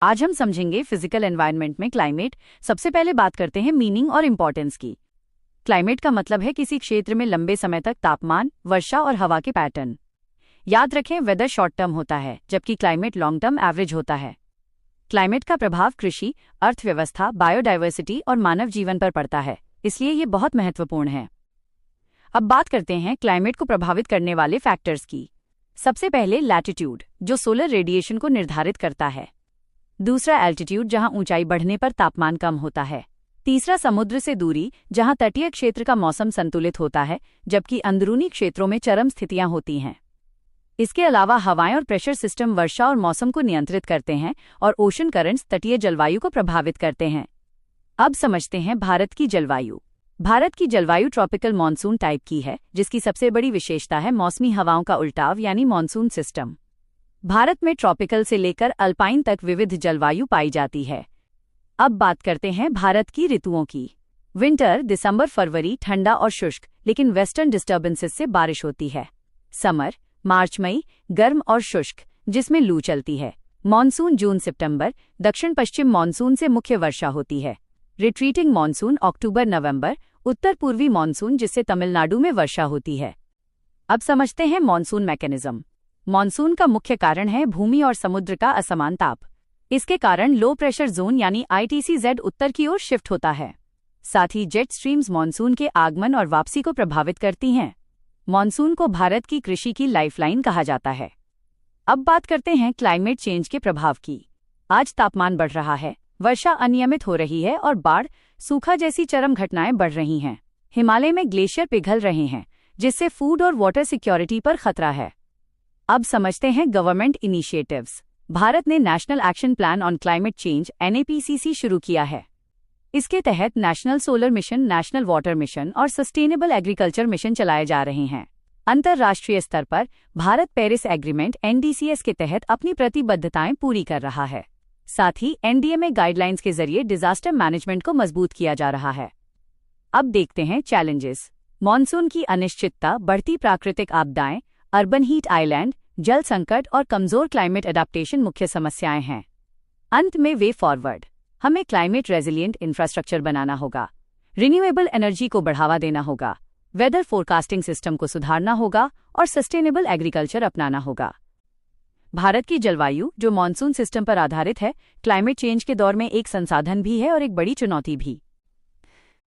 आज हम समझेंगे फिजिकल एनवायरनमेंट में क्लाइमेट। सबसे पहले बात करते हैं मीनिंग और इम्पोर्टेंस की। क्लाइमेट का मतलब है किसी क्षेत्र में लंबे समय तक तापमान, वर्षा और हवा के पैटर्न। याद रखें, वेदर शॉर्ट टर्म होता है जबकि क्लाइमेट लॉन्ग टर्म एवरेज होता है। क्लाइमेट का प्रभाव कृषि, अर्थव्यवस्था, बायोडाइवर्सिटी और मानव जीवन पर पड़ता है, इसलिए ये बहुत महत्वपूर्ण है। अब बात करते हैं क्लाइमेट को प्रभावित करने वाले फैक्टर्स की। सबसे पहले लैटिट्यूड, जो सोलर रेडिएशन को निर्धारित करता है। दूसरा एल्टीट्यूड, जहां ऊंचाई बढ़ने पर तापमान कम होता है। तीसरा समुद्र से दूरी, जहां तटीय क्षेत्र का मौसम संतुलित होता है जबकि अंदरूनी क्षेत्रों में चरम स्थितियां होती हैं। इसके अलावा हवाएं और प्रेशर सिस्टम वर्षा और मौसम को नियंत्रित करते हैं और ओशन करंट्स तटीय जलवायु को प्रभावित करते हैं। अब समझते हैं भारत की जलवायु। भारत की जलवायु ट्रॉपिकल मॉनसून टाइप की है, जिसकी सबसे बड़ी विशेषता है मौसमी हवाओं का उल्टाव यानी मॉनसून सिस्टम। भारत में ट्रॉपिकल से लेकर अल्पाइन तक विविध जलवायु पाई जाती है। अब बात करते हैं भारत की ऋतुओं की। विंटर दिसंबर फरवरी ठंडा और शुष्क, लेकिन वेस्टर्न डिस्टर्बेंसेस से बारिश होती है। समर मार्च मई गर्म और शुष्क, जिसमें लू चलती है। मॉनसून जून सितंबर, दक्षिण पश्चिम मॉनसून से मुख्य वर्षा होती है। रिट्रीटिंग मॉनसून अक्टूबर नवंबर, उत्तर पूर्वी मॉनसून जिससे तमिलनाडु में वर्षा होती है। अब समझते हैं मॉनसून मैकेनिज्म। मॉनसून का मुख्य कारण है भूमि और समुद्र का असमान ताप। इसके कारण लो प्रेशर जोन यानी ITCZ उत्तर की ओर शिफ्ट होता है। साथ ही जेट स्ट्रीम्स मॉनसून के आगमन और वापसी को प्रभावित करती हैं। मॉनसून को भारत की कृषि की लाइफलाइन कहा जाता है। अब बात करते हैं क्लाइमेट चेंज के प्रभाव की। आज तापमान बढ़ रहा है, वर्षा अनियमित हो रही है और बाढ़, सूखा जैसी चरम घटनाएं बढ़ रही हैं। हिमालय में ग्लेशियर पिघल रहे हैं, जिससे फूड और वाटर सिक्योरिटी पर खतरा है। अब समझते हैं गवर्नमेंट इनिशिएटिव्स। भारत ने national action plan on climate change NAPCC शुरू किया है। इसके तहत national solar mission, national water mission और सस्टेनेबल एग्रीकल्चर मिशन चलाए जा रहे हैं। अंतर्राष्ट्रीय स्तर पर भारत पेरिस एग्रीमेंट NDCS के तहत अपनी प्रतिबद्धताएं पूरी कर रहा है। साथ ही NDMA गाइडलाइंस के जरिए डिजास्टर मैनेजमेंट को मजबूत किया जा रहा है। अब देखते हैं चैलेंजेस। मॉनसून की अनिश्चितता, बढ़ती प्राकृतिक आपदाएं, अर्बन हीट आइलैंड, जल संकट और कमजोर क्लाइमेट एडाप्टेशन मुख्य समस्याएं हैं। अंत में वे फॉरवर्ड, हमें क्लाइमेट रेजिलिएंट इंफ्रास्ट्रक्चर बनाना होगा, रिन्यूएबल एनर्जी को बढ़ावा देना होगा, वेदर फोरकास्टिंग सिस्टम को सुधारना होगा और सस्टेनेबल एग्रीकल्चर अपनाना होगा। भारत की जलवायु, जो मॉनसून सिस्टम पर आधारित है, क्लाइमेट चेंज के दौर में एक संसाधन भी है और एक बड़ी चुनौती भी।